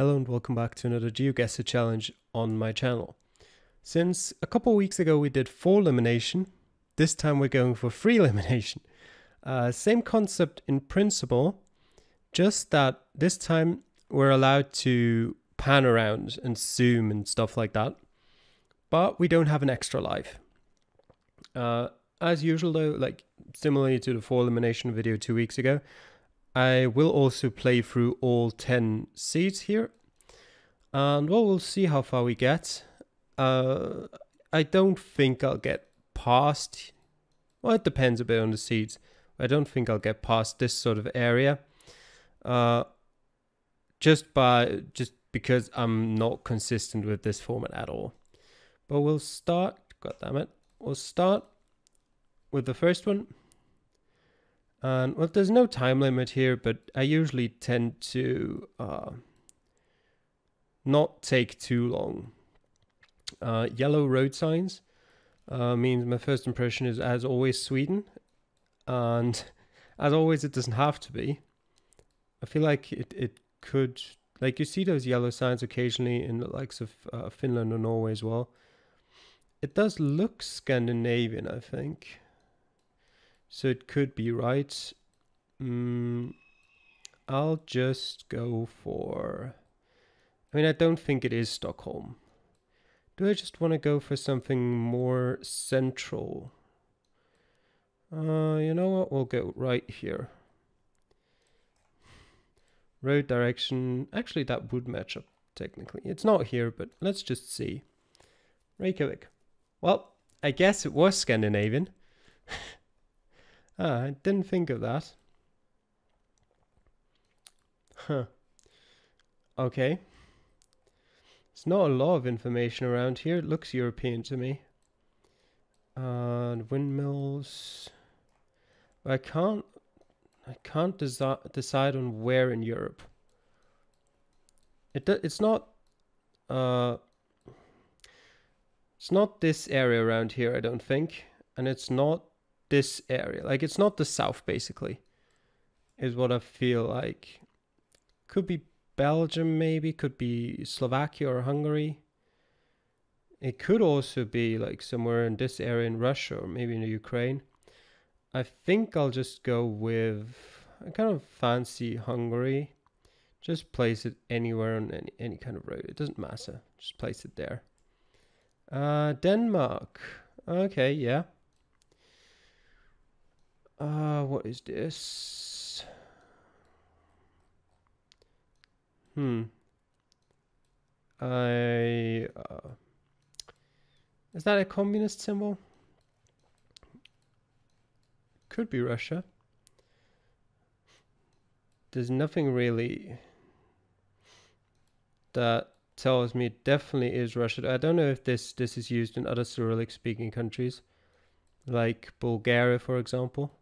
Hello and welcome back to another GeoGuessr challenge on my channel. Since a couple of weeks ago we did Threelimination, this time we're going for Threelimination. Same concept in principle, just that this time we're allowed to pan around and zoom and stuff like that, but we don't have an extra life. As usual though, like similarly to the Threelimination video 2 weeks ago, I will also play through all 10 seeds here, and well, we'll see how far we get. I don't think I'll get past, well, it depends a bit on the seeds. I don't think I'll get past this sort of area, just because I'm not consistent with this format at all. But we'll start, god damn it, we'll start with the first one. And well, there's no time limit here, but I usually tend to not take too long. Yellow road signs means my first impression is, as always, Sweden. And as always, it doesn't have to be. I feel like it could, like you see those yellow signs occasionally in the likes of Finland or Norway as well. It does look Scandinavian, I think. So it could be right. I'll just go for, I mean, I don't think it is Stockholm. Do I just want to go for something more central? You know what? We'll go right here. Road direction. Actually, that would match up technically. It's not here, but let's just see. Reykjavik. Well, I guess it was Scandinavian. I didn't think of that. Huh. Okay. There's not a lot of information around here. It looks European to me. Windmills. I can't decide on where in Europe. It's not this area around here, I don't think, and it's not this area. Like, it's not the south, basically, is what I feel like. Could be Belgium, maybe. Could be Slovakia or Hungary. It could also be like somewhere in this area in Russia, or maybe in the Ukraine. I think I'll just go with, I kind of fancy Hungary. Just place it anywhere on any kind of road. It doesn't matter. Just place it there. Denmark. Okay, yeah. What is this? Is that a communist symbol? Could be Russia. There's nothing really that tells me it definitely is Russia. I don't know if this is used in other Cyrillic speaking countries, like Bulgaria, for example,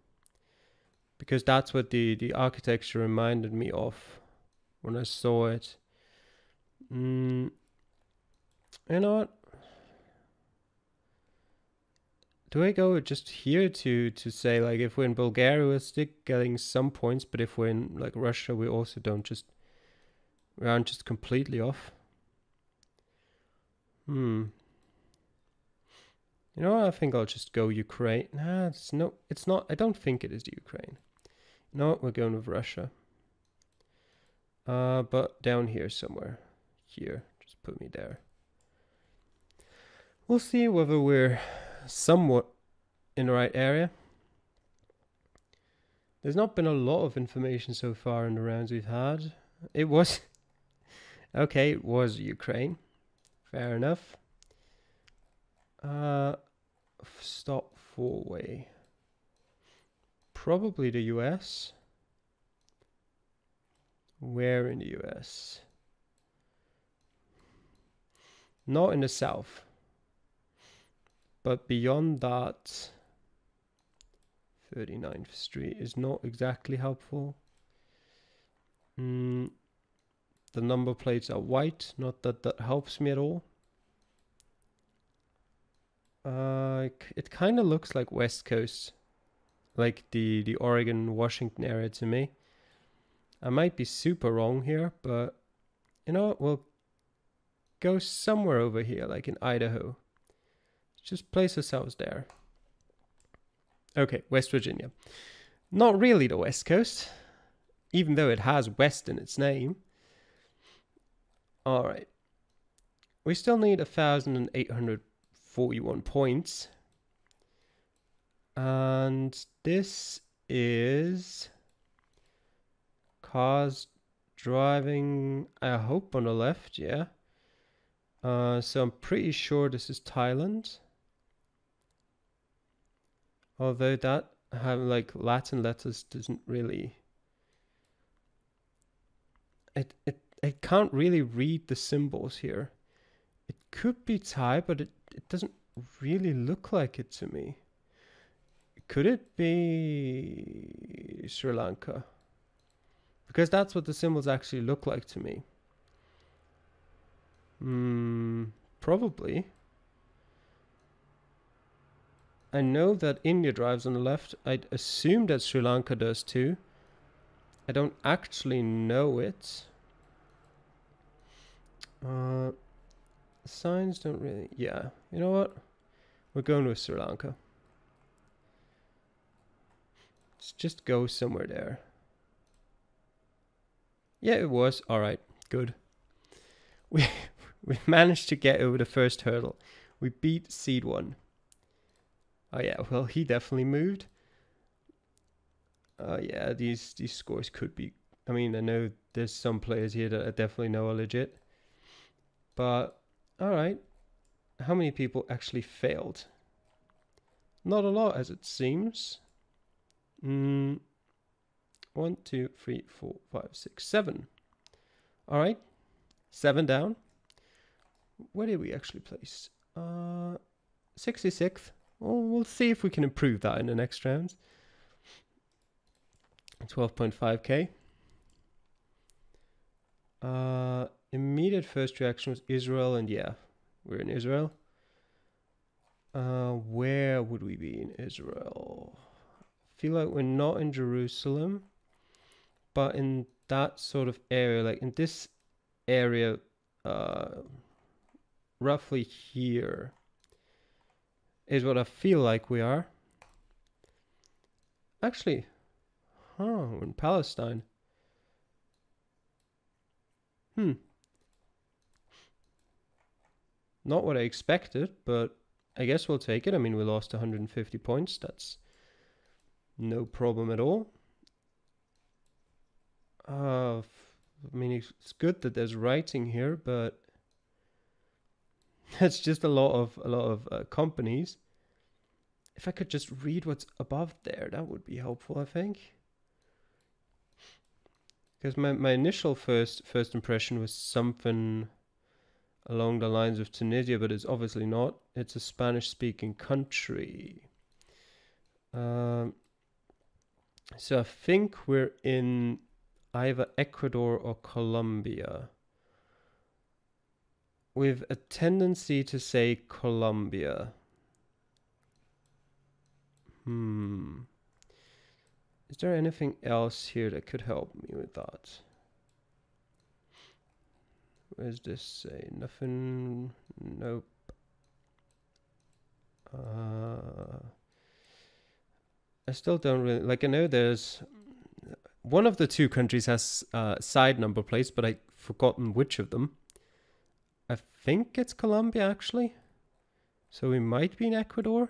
because that's what the architecture reminded me of when I saw it. You know what? Do I go just here to say, like, if we're in Bulgaria, we're still getting some points, but if we're in like Russia, we also we aren't just completely off. You know what? I think I'll just go Ukraine. Nah, it's not. I don't think it is the Ukraine. You know what? We're going with Russia. But down here somewhere. Here. Just put me there. We'll see whether we're somewhat in the right area. There's not been a lot of information so far in the rounds we've had. It was... okay, it was Ukraine. Fair enough. Stop four-way. Probably the US. Where in the US? Not in the south. But beyond that, 39th Street is not exactly helpful. The number plates are white, not that that helps me at all. It kind of looks like West Coast, like the Oregon, Washington area to me. I might be super wrong here, but You know what? We'll go somewhere over here, like in Idaho. Just place ourselves there. Okay, West Virginia. Not really the West Coast, even though it has West in its name. All right. We still need 1,841 points. And this is cars driving, I hope on the left, yeah. So I'm pretty sure this is Thailand. Although that have like Latin letters doesn't really, I can't really read the symbols here. It could be Thai, but it doesn't really look like it to me. Could it be Sri Lanka? Because that's what the symbols actually look like to me. Probably. I know that India drives on the left. I'd assume that Sri Lanka does too. I don't actually know it. Signs don't really... Yeah, you know what? We're going with Sri Lanka. Let's just go somewhere there. Yeah, it was. Alright, good. We managed to get over the first hurdle. We beat seed 1. Oh yeah, well he definitely moved. Yeah, these scores could be... I mean, I know there's some players here that I definitely know are legit. But, alright. How many people actually failed? Not a lot, as it seems. 1, 2, 3, 4, 5, 6, 7. Alright. 7 down. Where did we actually place? 66th. Well, we'll see if we can improve that in the next round. 12.5k. Immediate first reaction was Israel, and yeah, we're in Israel. Where would we be in Israel? I feel like we're not in Jerusalem, but in that sort of area, like in this area, roughly here is what I feel like we are. Actually, we're in Palestine. Not what I expected, but I guess we'll take it. I mean, we lost 150 points. That's no problem at all. I mean, it's good that there's writing here, but that's just a lot of companies. If I could just read what's above there, that would be helpful, I think. Because my initial first impression was something along the lines of Tunisia, but it's obviously not. It's a Spanish-speaking country. So I think we're in either Ecuador or Colombia, with a tendency to say Colombia. Is there anything else here that could help me with that? Where's this say? Nothing. Nope. I still don't really... Like, I know there's... One of the two countries has side number plates, but I've forgotten which of them. I think it's Colombia, actually. So we might be in Ecuador.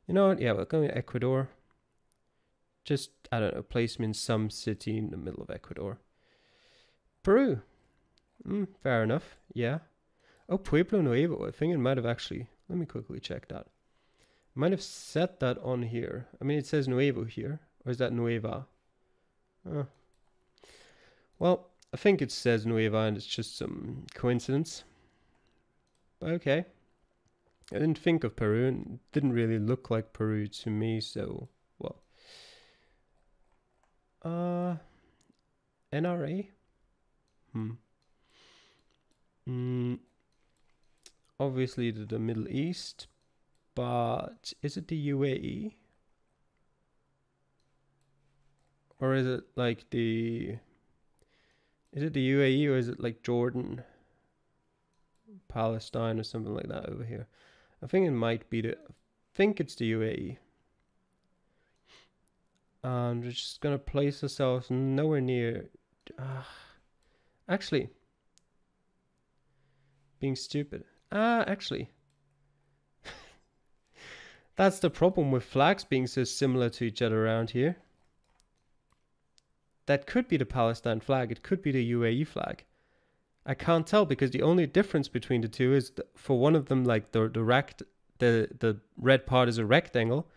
You know what? Yeah, we're going to Ecuador. Just, I don't know, place me in some city in the middle of Ecuador. Peru. Fair enough. Yeah. Oh, Pueblo Nuevo. I think it might have actually... Let me quickly check that. Might have set that on here. I mean, it says Nuevo here. Or is that Nueva? Well, I think it says Nueva and it's just some coincidence. But okay. I didn't think of Peru and it didn't really look like Peru to me, so, well. NRA? Obviously the Middle East, but is it the UAE? Or is it like the Is it the UAE or is it like Jordan, Palestine or something like that over here? I think it might be I think it's the UAE. And we're just gonna place ourselves nowhere near. Actually, being stupid. Actually, that's the problem with flags being so similar to each other around here. That could be the Palestine flag. It could be the UAE flag. I can't tell because the only difference between the two is for one of them, like the red part is a rectangle,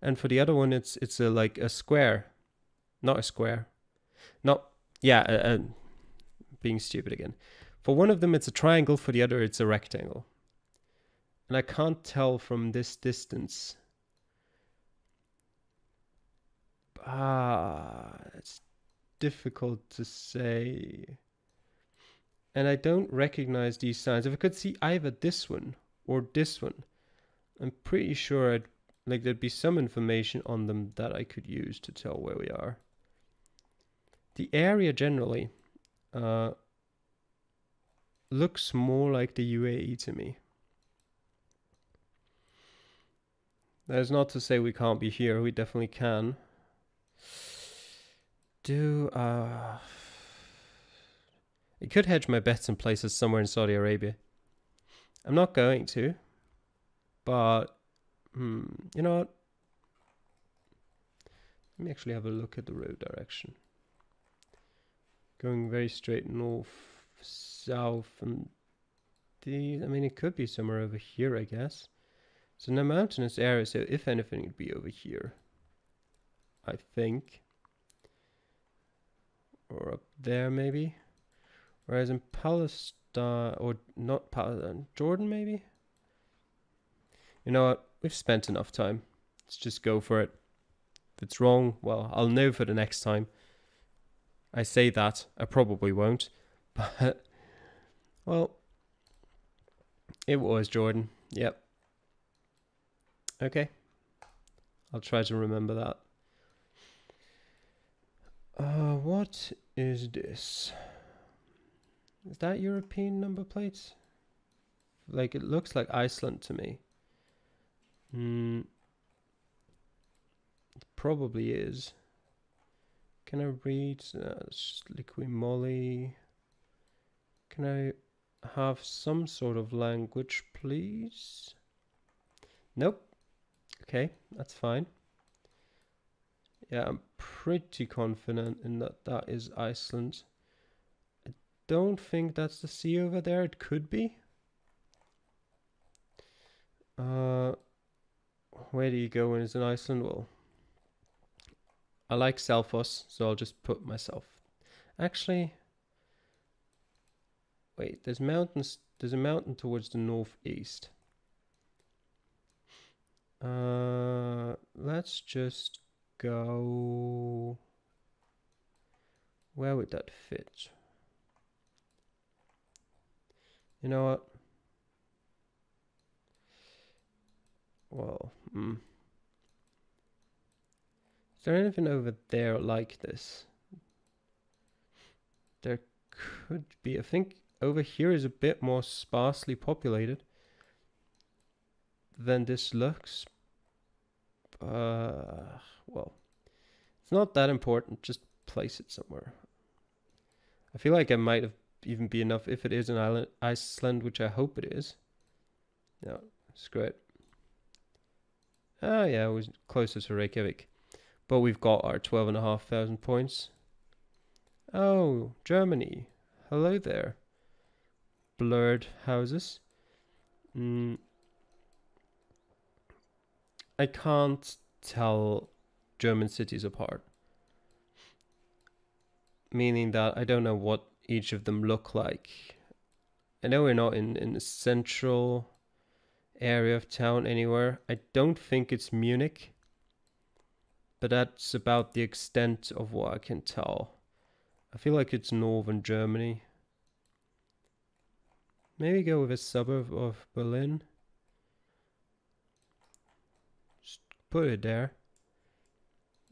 and for the other one, it's like a square, not a square, not yeah. Being stupid again. For one of them, it's a triangle. For the other, it's a rectangle, and I can't tell from this distance. It's difficult to say. And I don't recognize these signs. If I could see either this one or this one, I'm pretty sure there'd be some information on them that I could use to tell where we are. The area generally looks more like the UAE to me. That is not to say we can't be here. We definitely can. I could hedge my bets and place it somewhere in Saudi Arabia. I'm not going to. But, you know what? Let me actually have a look at the road direction. Going very straight north, south, and it could be somewhere over here, I guess. It's in a mountainous area, so if anything, it'd be over here. I think. Or up there, maybe. Whereas in Palestine, or not Palestine, Jordan, maybe? You know what? We've spent enough time. Let's just go for it. If it's wrong, well, I'll know for the next time. I say that. I probably won't. But, well, it was Jordan. Yep. Okay. I'll try to remember that. What is this? Is that European number plates? Like, it looks like Iceland to me. It probably is. Can I read? It's liquid moly. Can I have some sort of language, please? Nope. Okay, that's fine. Yeah, I'm pretty confident in that is Iceland. I don't think that's the sea over there. It could be. Where do you go when it's in Iceland? Well, I like Selfoss, so I'll just put myself. Actually, wait, there's mountains. There's a mountain towards the northeast. Let's just go. Where would that fit? You know what? Well, is there anything over there like this? There could be. I think over here is a bit more sparsely populated than this looks. Well, it's not that important. Just place it somewhere. I feel like it might have even be enough if it is an island, Iceland, which I hope it is. No, screw it. Yeah, it was closer to Reykjavik. But we've got our 12,500 points. Oh, Germany. Hello there. Blurred houses. I can't tell German cities apart. Meaning that I don't know what each of them look like. I know we're not in the central area of town anywhere. I don't think it's Munich. But that's about the extent of what I can tell. I feel like it's northern Germany. Maybe go with a suburb of Berlin. Just put it there.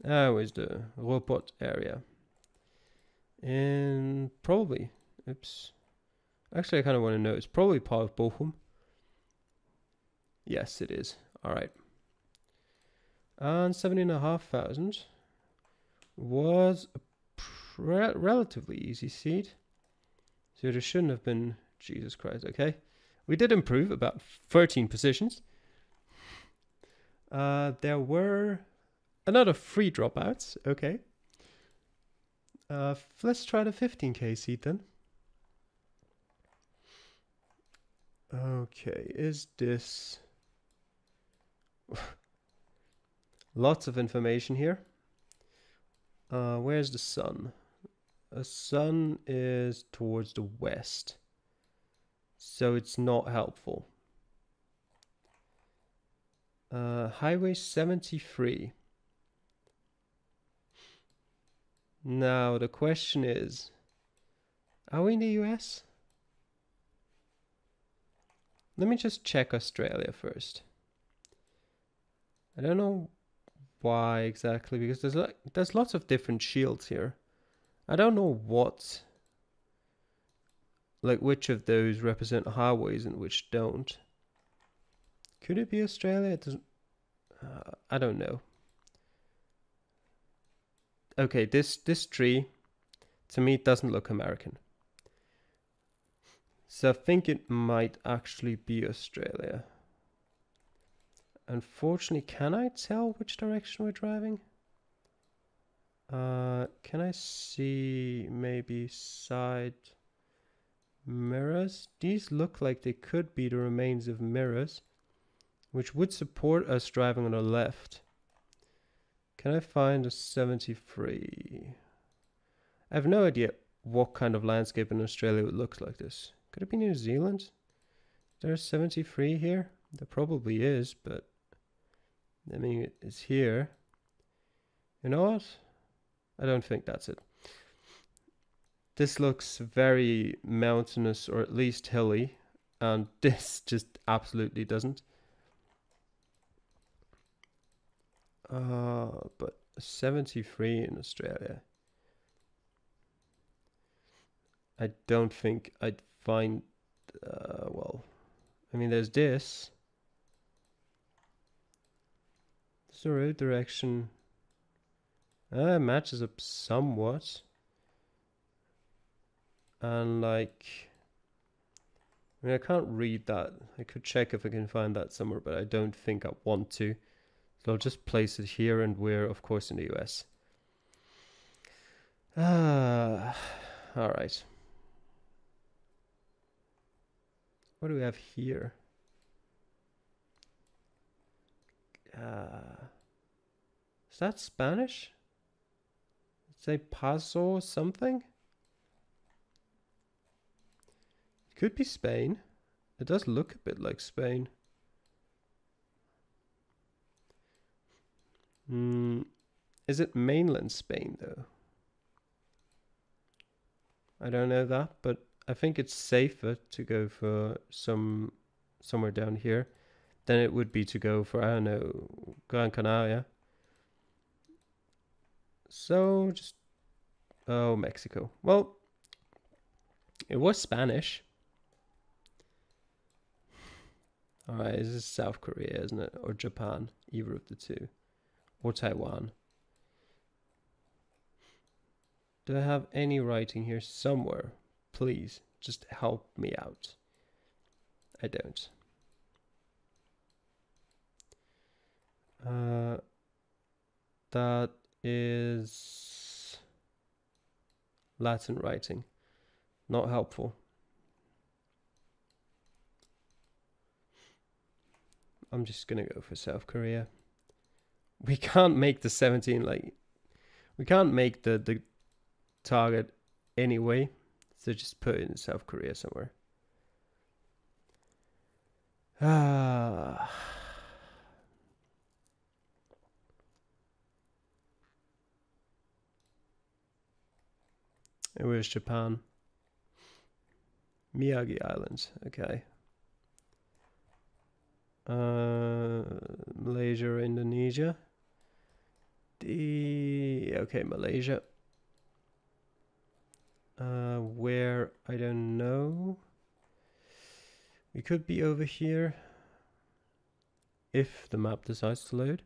Where's the Ruhrpott area? in probably, oops. Actually, I kind of want to know. It's probably part of Bochum. Yes, it is. All right. And 17,500 was a relatively easy seed. So there shouldn't have been, Jesus Christ, okay. We did improve about 13 positions. There were another 3 dropouts, okay. Let's try the 15k seed then. Okay, is this... Lots of information here. Where's the sun? The sun is towards the west, so it's not helpful. Highway 73. Now the question is, are we in the US? Let me just check Australia first. I don't know why exactly, because there's lots of different shields here. I don't know what, like which of those represent highways and which don't. Could it be Australia? It doesn't. I don't know. Okay, this tree to me doesn't look American. So I think it might actually be Australia. Unfortunately, can I tell which direction we're driving? Can I see maybe side mirrors? These look like they could be the remains of mirrors, which would support us driving on the left. Can I find a 73? I have no idea what kind of landscape in Australia would look like this. Could it be New Zealand? There's 73 here? There probably is, but I mean, it's here. You know what? I don't think that's it. This looks very mountainous, or at least hilly, and this just absolutely doesn't. But 73 in Australia. I don't think I'd find, well, I mean, there's this. Is the road direction? It matches up somewhat. And like, I mean, I can't read that. I could check if I can find that somewhere, but I don't think I want to. So I'll just place it here, and we're of course in the US. All right. What do we have here? Is that Spanish? Say Paso or something? It could be Spain. It does look a bit like Spain. Is it mainland Spain though? I don't know that, but I think it's safer to go for somewhere down here than it would be to go for, I don't know, Gran Canaria. So just, oh, Mexico. Well, it was Spanish. Alright, this is South Korea, isn't it? Or Japan, either of the two. Or Taiwan. Do I have any writing here somewhere? Please, just help me out. I don't. That is Latin writing. Not helpful. I'm just gonna go for South Korea. We can't make the 17, like, we can't make the target anyway, so just put it in South Korea somewhere. It was Japan. Miyagi Islands, okay. Malaysia or Indonesia. Okay, Malaysia. Where, I don't know. We could be over here if the map decides to load.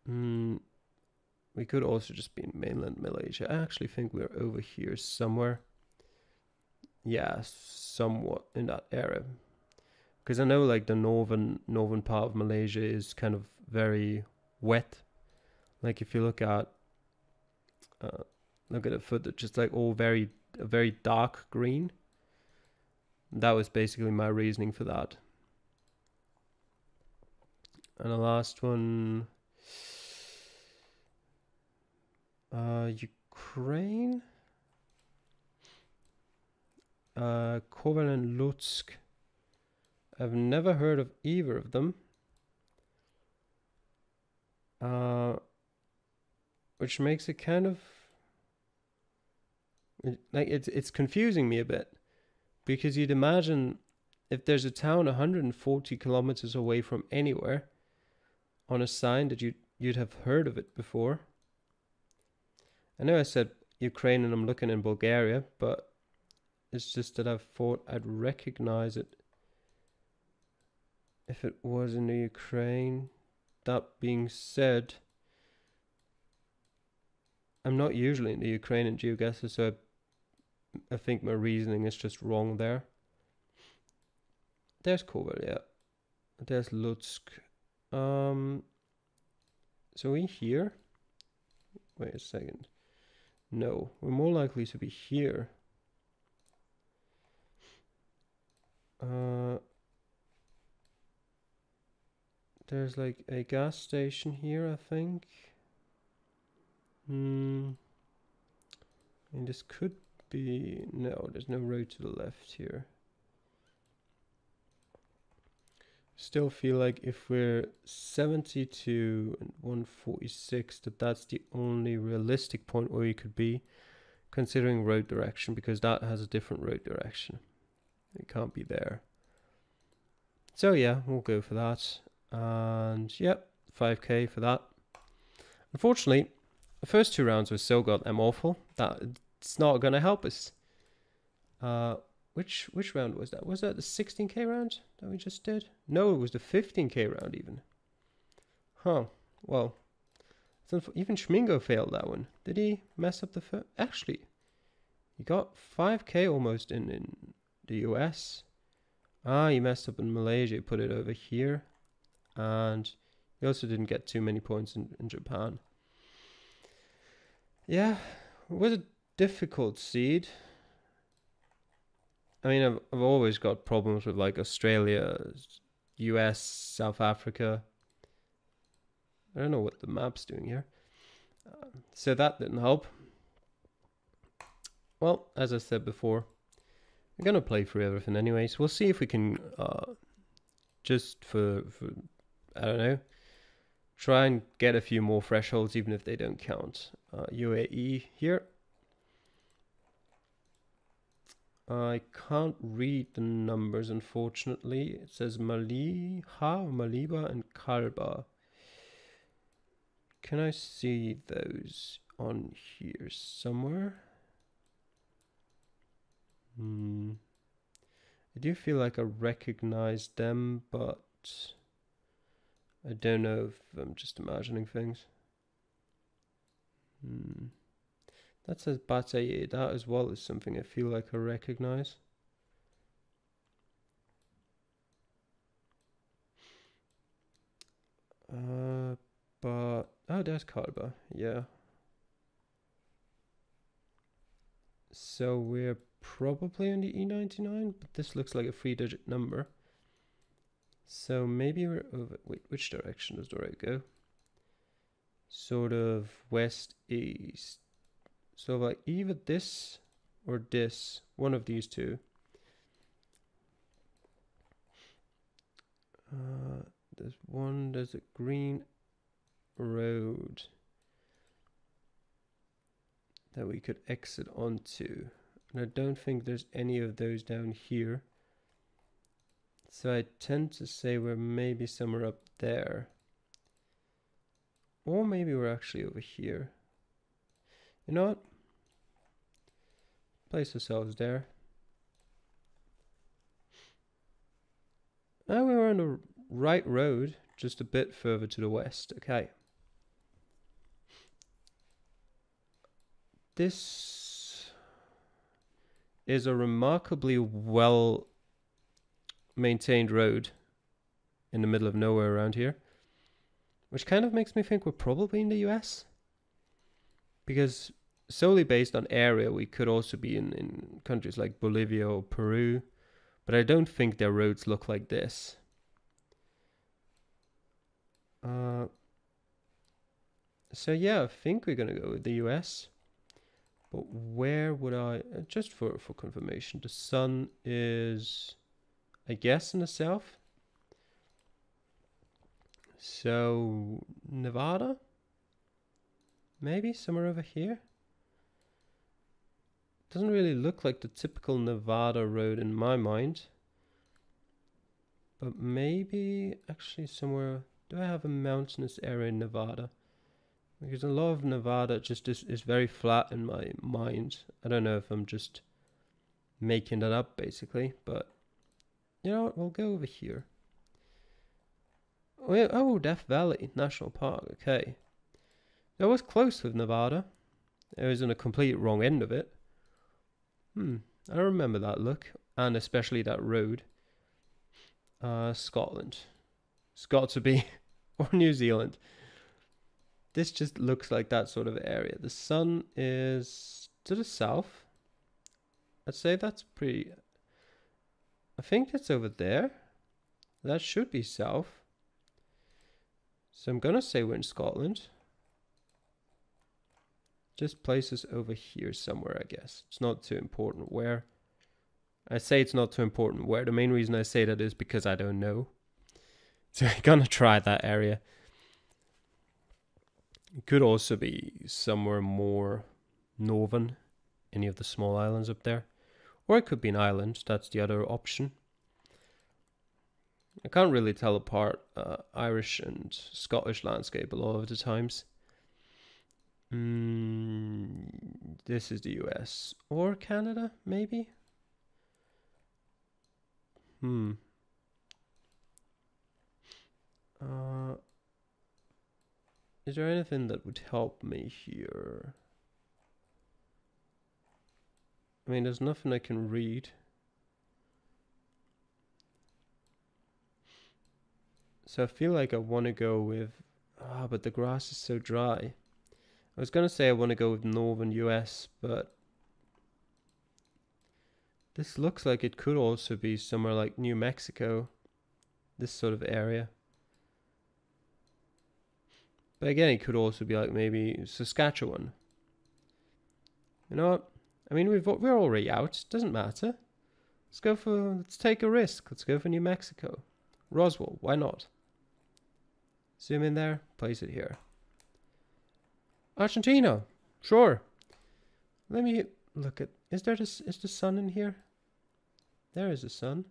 We could also just be in mainland Malaysia. I actually think we're over here somewhere. Yeah, somewhat in that area. Because I know like the northern part of Malaysia is kind of very wet. Like if you look at the footage, it's like all very dark green. That was basically my reasoning for that. And the last one, Ukraine, Kovel and Lutsk. I've never heard of either of them. Which makes it kind of like it's confusing me a bit, because you'd imagine if there's a town 140 kilometers away from anywhere on a sign that you'd have heard of it before. I know I said Ukraine and I'm looking in Bulgaria, but it's just that I thought I'd recognize it if it was in the Ukraine. That being said, I'm not usually in the Ukraine in GeoGuessr, so I think my reasoning is just wrong there. There's Kovel, yeah. There's Lutsk. So we here? Wait a second. No, we're more likely to be here. There's like a gas station here, I think. And this could be... No, there's no road to the left here. Still feel like if we're 72 and 146, that's the only realistic point where we could be, considering road direction, because that has a different road direction. We can't be there. So yeah, we'll go for that. And yep, 5k for that. Unfortunately, the first two rounds were so goddamn awful that it's not gonna help us. Which round was that? Was that the 16k round that we just did? No, it was the 15k round even. Huh. Well, even Schmingo failed that one. Did he mess up the first? Actually, he got 5k almost in the US. Ah, he messed up in Malaysia. He put it over here. And he also didn't get too many points in Japan. Yeah, it was a difficult seed. I mean, I've always got problems with like Australia, US, South Africa. I don't know what the map's doing here. So that didn't help. Well, as I said before, we're going to play through everything anyways. We'll see if we can, just for I don't know, try and get a few more thresholds even if they don't count. UAE here. I can't read the numbers, unfortunately. It says Maliha, Maliba, and Kalba. Can I see those on here somewhere? I do feel like I recognize them, but I don't know if I'm just imagining things. That says Bataille. That as well is something I feel like I recognize. But oh, there's Kalba. Yeah. So we're probably on the E99, but this looks like a 3-digit number. So maybe we're over. Wait, which direction does the road go? Sort of west-east. So like either this or this, one of these two. There's a green road that we could exit onto. And I don't think there's any of those down here. So I tend to say we're maybe somewhere up there. Or maybe we're actually over here. You know what? place ourselves there. And we were on the right road, just a bit further to the west. Okay. This is a remarkably well maintained road in the middle of nowhere around here, which kind of makes me think we're probably in the US, because solely based on area we could also be in countries like Bolivia or Peru, but I don't think their roads look like this. So yeah, I think we're gonna go with the US. But where would I, just for confirmation, the sun is, I guess, in the south. So Nevada? Maybe somewhere over here? Doesn't really look like the typical Nevada road in my mind. But maybe actually somewhere, do I have a mountainous area in Nevada? Because a lot of Nevada just is very flat in my mind. I don't know if I'm just making that up basically, but you know what, we'll go over here. Oh, Death Valley National Park, okay. That was close with Nevada. It was in a complete wrong end of it. I remember that look, and especially that road. Scotland. It's got to be, or New Zealand. This just looks like that sort of area. The sun is to the south. I'd say that's pretty... I think it's over there. That should be south. So I'm gonna say we're in Scotland. Just places over here somewhere, I guess. It's not too important where. I say it's not too important where. The main reason I say that is because I don't know. So I'm gonna try that area. It could also be somewhere more northern, any of the small islands up there. Or it could be an island, that's the other option. I can't really tell apart Irish and Scottish landscape a lot of the times. This is the US. Or Canada, maybe? Is there anything that would help me here? I mean, there's nothing I can read. So I feel like I want to go with... but the grass is so dry. I was going to say I want to go with northern US, but... this looks like it could also be somewhere like New Mexico. This sort of area. But again, it could also be like maybe Saskatchewan. You know what? I mean, we're already out. Doesn't matter. Let's take a risk. Let's go for New Mexico. Roswell, why not? Zoom in there, place it here. Argentina, sure. Let me look at, is the sun in here? There is the sun.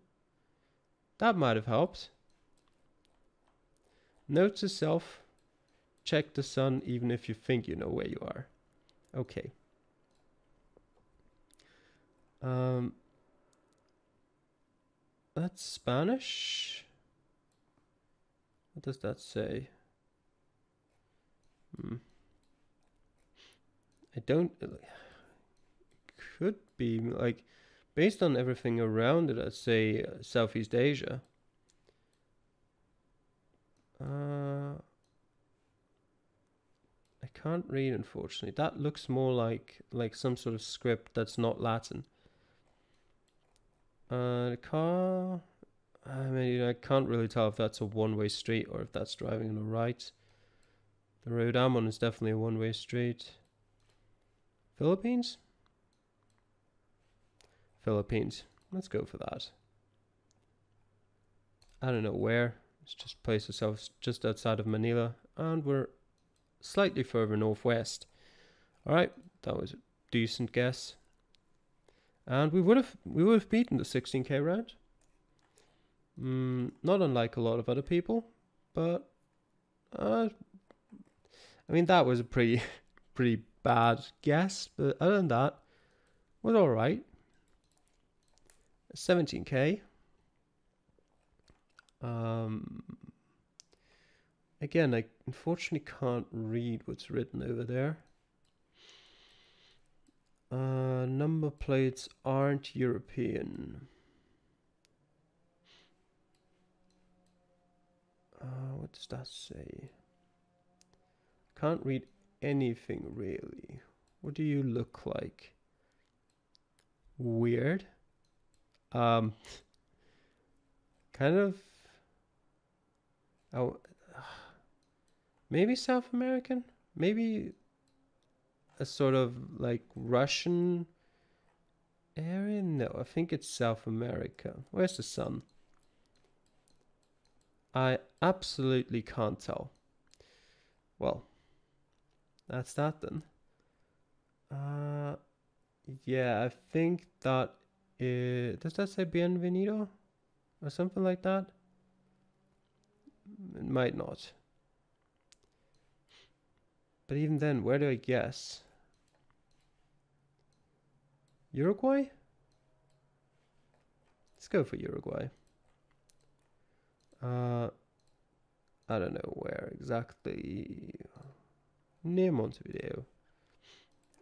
That might have helped. Note to self, check the sun even if you think you know where you are. Okay. That's Spanish. What does that say? I don't... could be like... based on everything around it, I'd say Southeast Asia. I can't read, unfortunately. That looks more like some sort of script that's not Latin. The car... I mean, I can't really tell if that's a one-way street or if that's driving on the right. The road I'm on is definitely a one-way street. Philippines? Philippines. Let's go for that. I don't know where. Let's just place ourselves just outside of Manila. And we're slightly further northwest. Alright, that was a decent guess. And we would have beaten the 16k round. Not unlike a lot of other people, but I mean that was a pretty bad guess. But other than that, Was all right. 17k. Again, I unfortunately can't read what's written over there. Number plates aren't European. What does that say? Can't read anything really. What do you look like? Weird. Kind of. Oh, maybe South American? Maybe a sort of like Russian area? No, I think it's South America. Where's the sun? I absolutely can't tell. Well, that's that then. Yeah, I think that is... Does that say bienvenido? Or something like that? It might not. But even then, where do I guess? Uruguay? Let's go for Uruguay. I don't know where exactly. Near Montevideo.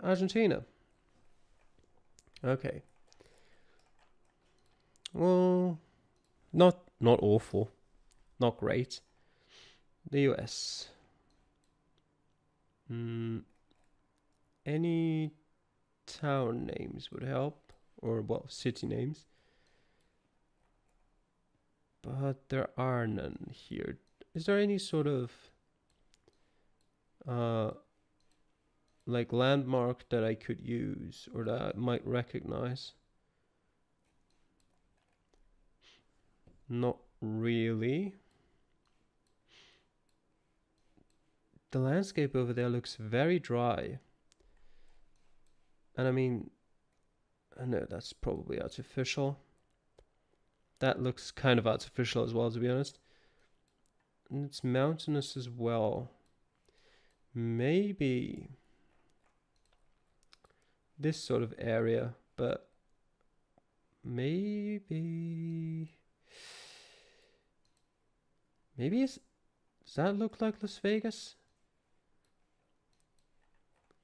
Argentina. Okay. Well, not awful. Not great. The US. Any town names would help. Or, well, city names. But there are none here. Is there any sort of like landmark that I could use or that I might recognize? Not really. The landscape over there looks very dry. And I mean, I know that's probably artificial. That looks kind of artificial as well, to be honest. And it's mountainous as well. Maybe this sort of area, but maybe does that look like Las Vegas?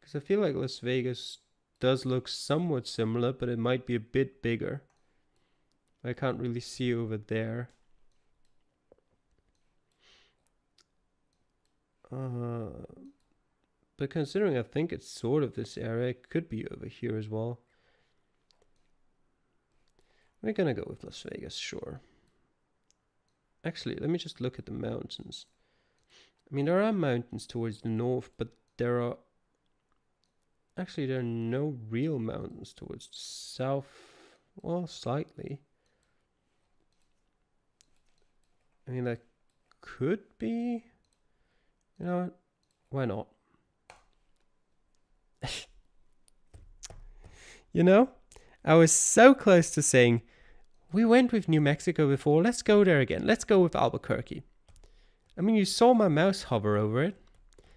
Because I feel like Las Vegas does look somewhat similar, but it might be a bit bigger. I can't really see over there. But considering I think it's sort of this area, it could be over here as well. We're gonna go with Las Vegas, sure. Actually, let me just look at the mountains. I mean, there are mountains towards the north, but there are no real mountains towards the south. Well, slightly. I mean, that could be... You know what? Why not? You know, I was so close to saying, we went with New Mexico before, let's go there again. Let's go with Albuquerque. I mean, you saw my mouse hover over it.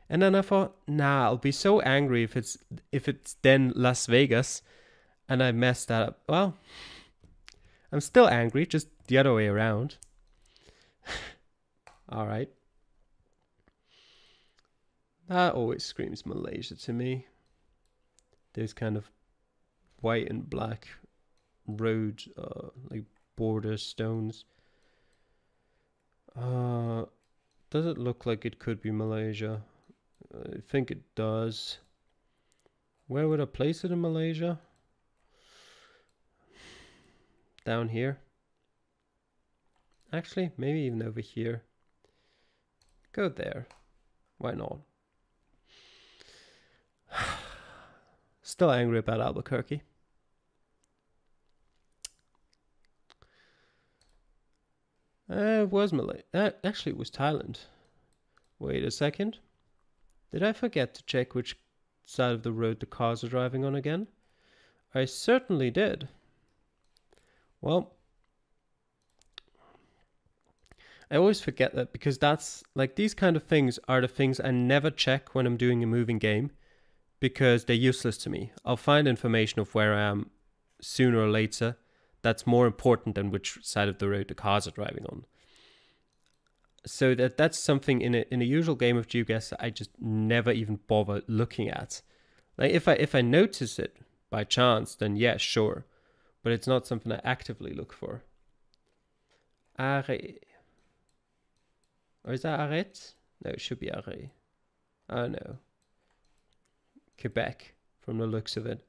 And then I thought, nah, I'll be so angry if it's then Las Vegas. And I messed that up. Well, I'm still angry, just the other way around. All right. That always screams Malaysia to me. Those kind of white and black road, like border stones. Does it look like it could be Malaysia? I think it does. Where would I place it in Malaysia? Down here. Actually, maybe even over here. Go there. Why not? Still angry about Albuquerque. It was Malaysia. Actually, it was Thailand. Wait a second. Did I forget to check which side of the road the cars are driving on again? I certainly did. Well, I always forget that because that's like these kind of things are the things I never check when I'm doing a moving game. because they're useless to me. I'll find information of where I am sooner or later. That's more important than which side of the road the cars are driving on. So that's something in a usual game of GeoGuessr I just never even bother looking at. Like if I notice it by chance, then yeah, sure. But it's not something I actively look for. Arrêt. Or is that arrête? No, it should be arrêt. Oh no. Quebec, from the looks of it.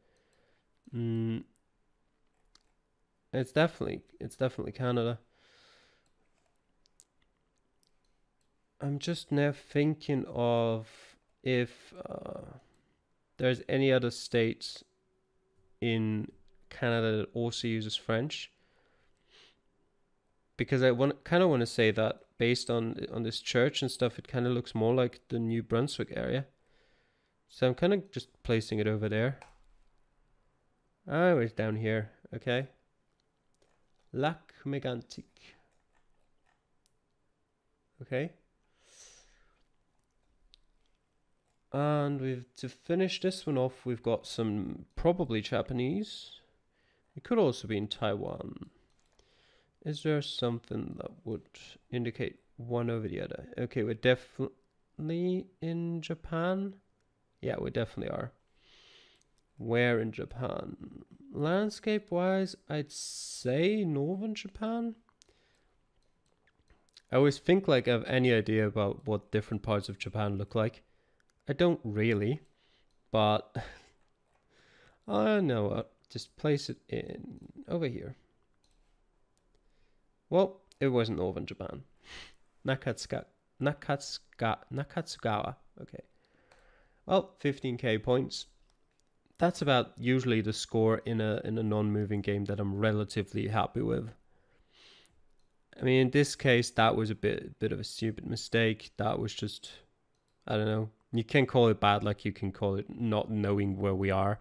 It's definitely Canada. I'm just now thinking of if there's any other states in Canada that also uses French, because I kind of want to say that based on this church and stuff, it kind of looks more like the New Brunswick area. So I'm kind of just placing it over there. Oh, it's down here. Okay. Lac Mégantic. Okay. And to finish this one off, we've got some probably Japanese. It could also be in Taiwan. Is there something that would indicate one over the other? Okay, we're definitely in Japan. Yeah, we definitely are. Where in Japan? Landscape-wise, I'd say northern Japan. I always think like I have any idea about what different parts of Japan look like. I don't really, but I know what. Just place it in over here. Well, it wasn't northern Japan. Nakatsugawa. Okay. Well, 15k points. That's about usually the score in a non-moving game that I'm relatively happy with. I mean, in this case, that was a bit of a stupid mistake. That was just, I don't know. You can call it bad, like you can call it not knowing where we are.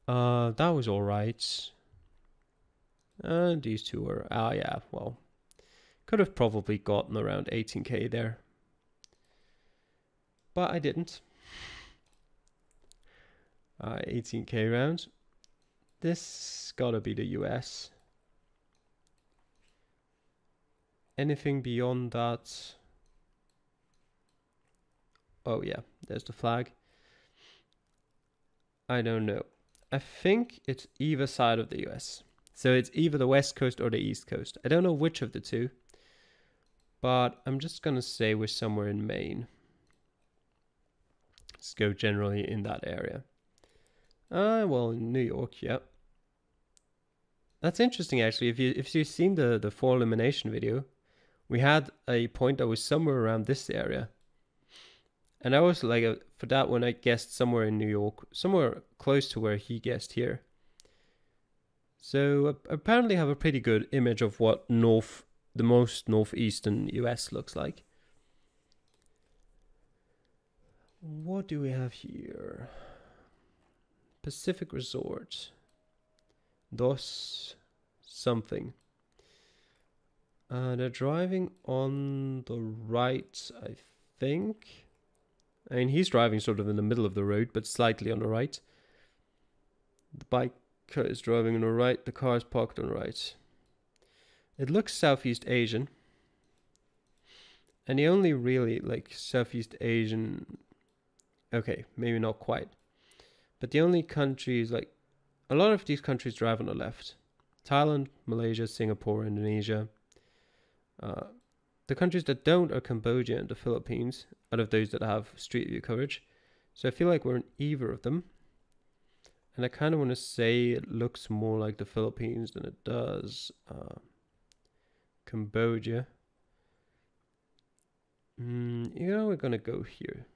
That was all right. These two were, yeah, well, could have probably gotten around 18k there, but I didn't. 18k rounds. This gotta be the US. Anything beyond that? Oh yeah, there's the flag. I don't know. I think it's either side of the US. So it's either the West Coast or the East Coast. I don't know which of the two. But I'm just gonna say we're somewhere in Maine. Let's go generally in that area. Well, in New York, yeah. That's interesting actually. If you've seen the Threelimination video, we had a point that was somewhere around this area. And I was like, for that one, I guessed somewhere in New York, somewhere close to where he guessed here. So I apparently have a pretty good image of what the most northeastern US looks like. What do we have here? Pacific Resort. Dos something. They're driving on the right, I think. I mean, he's driving sort of in the middle of the road, but slightly on the right. The biker is driving on the right. The car is parked on the right. It looks Southeast Asian. And the only really, like, Southeast Asian... Okay, maybe not quite. But the only countries, like... A lot of these countries drive on the left. Thailand, Malaysia, Singapore, Indonesia. The countries that don't are Cambodia and the Philippines, out of those that have Street View coverage. So I feel like we're in either of them. And I kind of want to say it looks more like the Philippines than it does Cambodia. We're going to go here.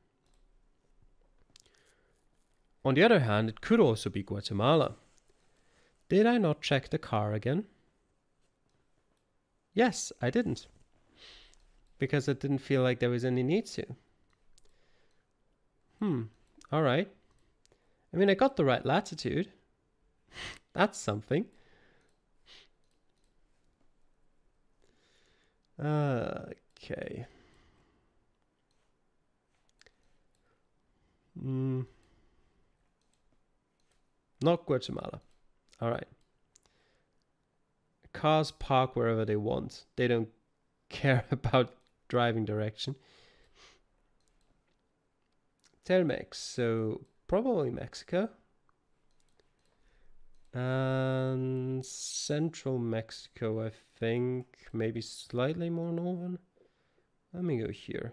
On the other hand, it could also be Guatemala. Did I not check the car again? Yes, I didn't. Because I didn't feel like there was any need to. Alright. I mean, I got the right latitude. That's something. Okay. Not Guatemala. All right. Cars park wherever they want. They don't care about driving direction. Telmex, so probably Mexico. And central Mexico, I think. Maybe slightly more northern. Let me go here.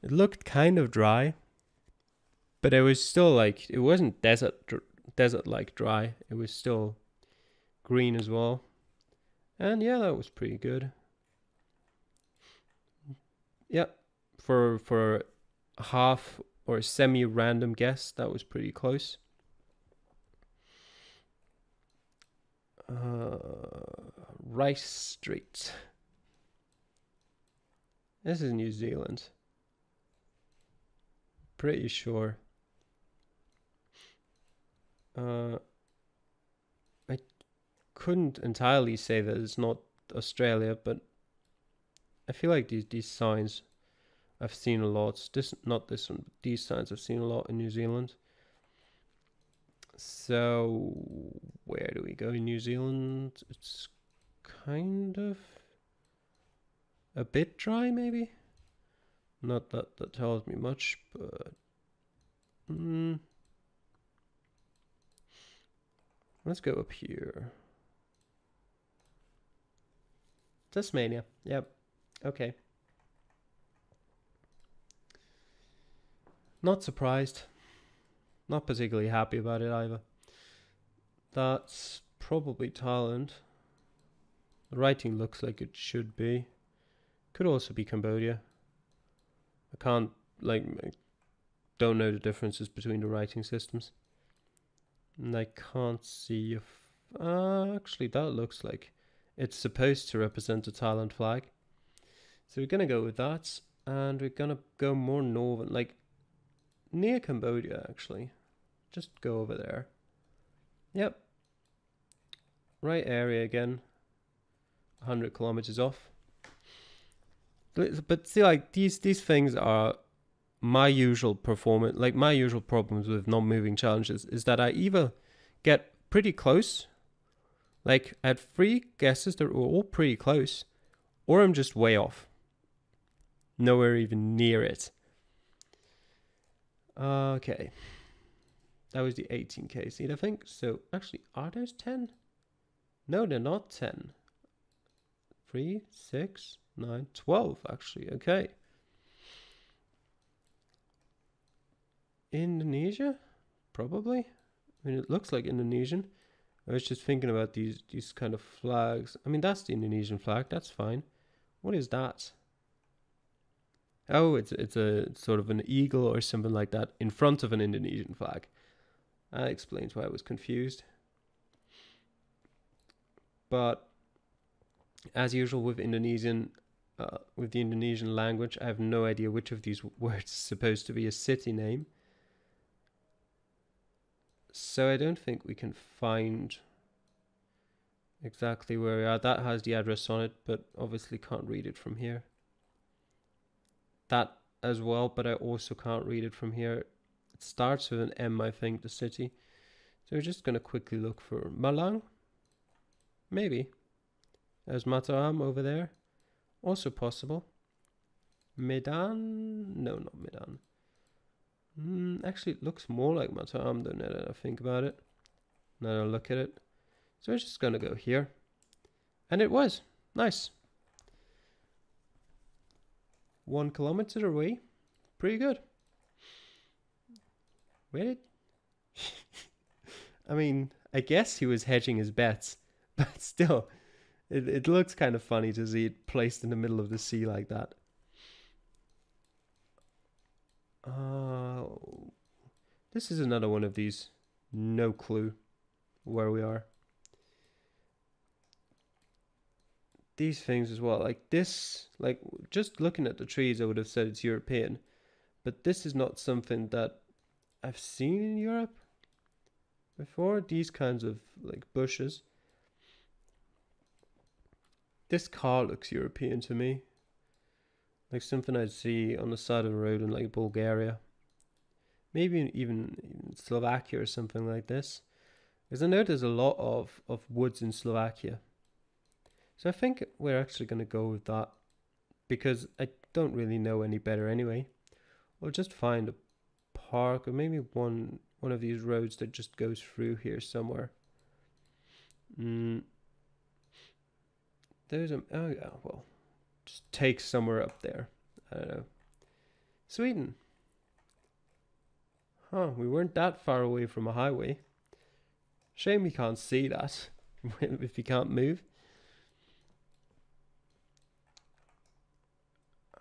It looked kind of dry, but it was still like, it wasn't desert-like dry. It was still green as well. And yeah, that was pretty good. Yep, for a half or a semi-random guess, that was pretty close. Rice Street. This is New Zealand. Pretty sure. I couldn't entirely say that it's not Australia, but I feel like these signs I've seen a lot. Not this one, but these signs I've seen a lot in New Zealand. So where do we go in New Zealand? It's kind of a bit dry, maybe. Not that that tells me much, but let's go up here. Tasmania. Yep. Okay. Not surprised. Not particularly happy about it either. That's probably Thailand. The writing looks like it should be. Could also be Cambodia. I can't, like, I don't know the differences between the writing systems. And I can't see if... actually, that looks like it's supposed to represent the Thailand flag. So we're going to go with that. And we're going to go more northern, like near Cambodia, actually. Just go over there. Yep. Right area again. 100 kilometers off. But see, like, these things are my usual performance. Like, my usual problems with non-moving challenges is that I either get pretty close, like I had 3 guesses that were all pretty close, or I'm just way off. Nowhere even near it. Okay. That was the 18k seed, I think. So, actually, are those 10? No, they're not 10. 3, 6, 9, 12, actually. Okay. Indonesia? Probably. I mean, it looks like Indonesian. I was just thinking about these kind of flags. I mean, that's the Indonesian flag. That's fine. What is that? Oh, it's a sort of an eagle or something like that in front of an Indonesian flag. That explains why I was confused. But as usual with Indonesian, with the Indonesian language, I have no idea which of these words is supposed to be a city name. So I don't think we can find exactly where we are. That has the address on it, but obviously can't read it from here. That as well, but I also can't read it from here. It starts with an M, I think, the city. So we're just going to quickly look for Malang. Maybe. There's Mataram over there. Also possible. Medan? No, not Medan. Actually, it looks more like Mataram though, now that I think about it. Now that I look at it. So we're just going to go here. And it was. Nice. 1 kilometer away. Pretty good. Where did... I mean, I guess he was hedging his bets. But still, it looks kind of funny to see it placed in the middle of the sea like that. This is another one of these. No clue where we are. These things as well, like this, like just looking at the trees I would have said it's European, but this is not something that I've seen in Europe before. These kinds of like bushes. This car looks European to me, like something I'd see on the side of the road in like Bulgaria. maybe even Slovakia or something like this. Because I know there's a lot of woods in Slovakia. So I think we're actually going to go with that. Because I don't really know any better anyway. We'll just find a park or maybe one of these roads that just goes through here somewhere. There's a, oh yeah, well, just take somewhere up there. I don't know. Sweden. Huh, we weren't that far away from a highway. Shame we can't see that if we can't move.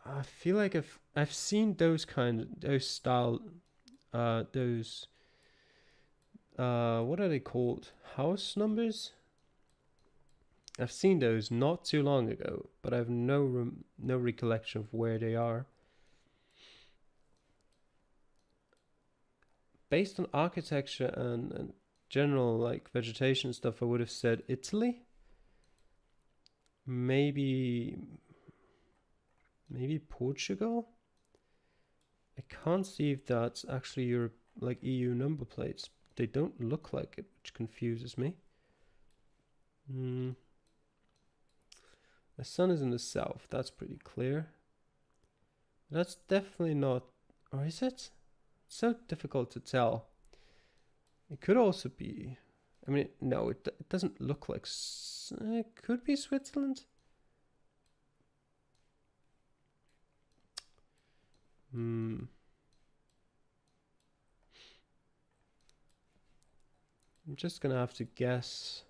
I feel like I've seen those style, those what are they called? House numbers? I've seen those not too long ago, but I have no recollection of where they are. Based on architecture and general like vegetation stuff, I would have said Italy. Maybe Portugal. I can't see if that's actually your like EU number plates. They don't look like it, which confuses me. The sun is in the south. That's pretty clear. That's definitely not, or is it? It's so difficult to tell. It could also be, I mean, no, it doesn't look like, it could be Switzerland. I'm just gonna have to guess.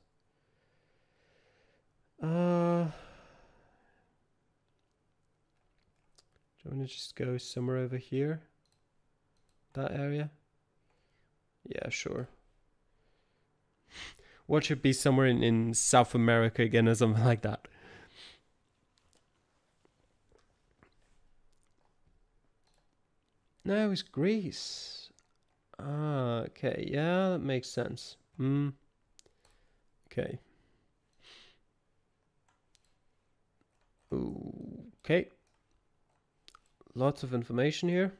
Do you want to just go somewhere over here? That area? Yeah, sure. What should be somewhere in South America again or something like that? No, it was Greece. Ah, okay. Yeah, that makes sense. Okay. Okay. Lots of information here.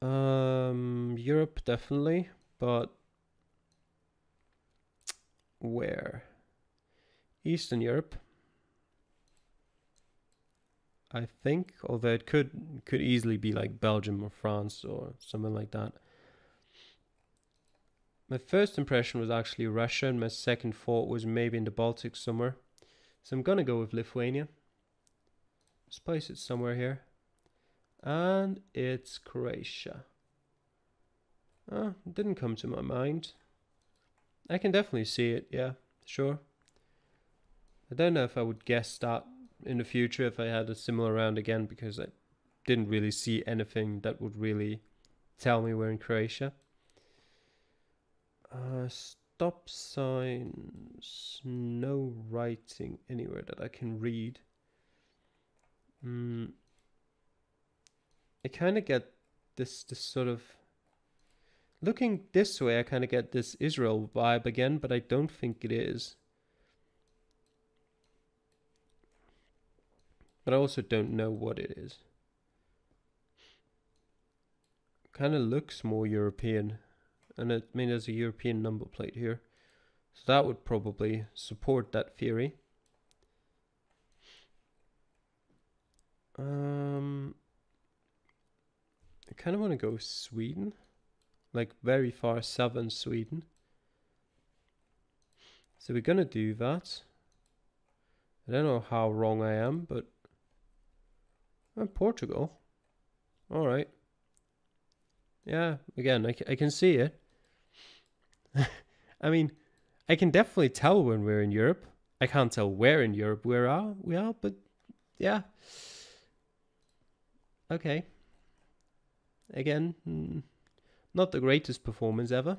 Europe definitely, but where? Eastern Europe, I think, although it could easily be like Belgium or France or something like that. My first impression was actually Russia, and my second thought was maybe in the Baltic somewhere. So I'm gonna go with Lithuania. Let's place it somewhere here. And it's Croatia. It didn't come to my mind. I can definitely see it, yeah, sure. I don't know if I would guess that in the future if I had a similar round again, because I didn't really see anything that would really tell me we're in Croatia. Stop signs, no writing anywhere that I can read. I kind of get this sort of, looking this way, I kind of get this Israel vibe again, but I don't think it is. But I also don't know what it is. Kind of looks more European. And I mean, there's a European number plate here. So that would probably support that theory. I kind of want to go Sweden. Like very far southern Sweden. So we're going to do that. I don't know how wrong I am, but Portugal. All right. Yeah, again, I can see it. I mean, I can definitely tell when we're in Europe. I can't tell where in Europe we are, but yeah. Okay. Again, not the greatest performance ever.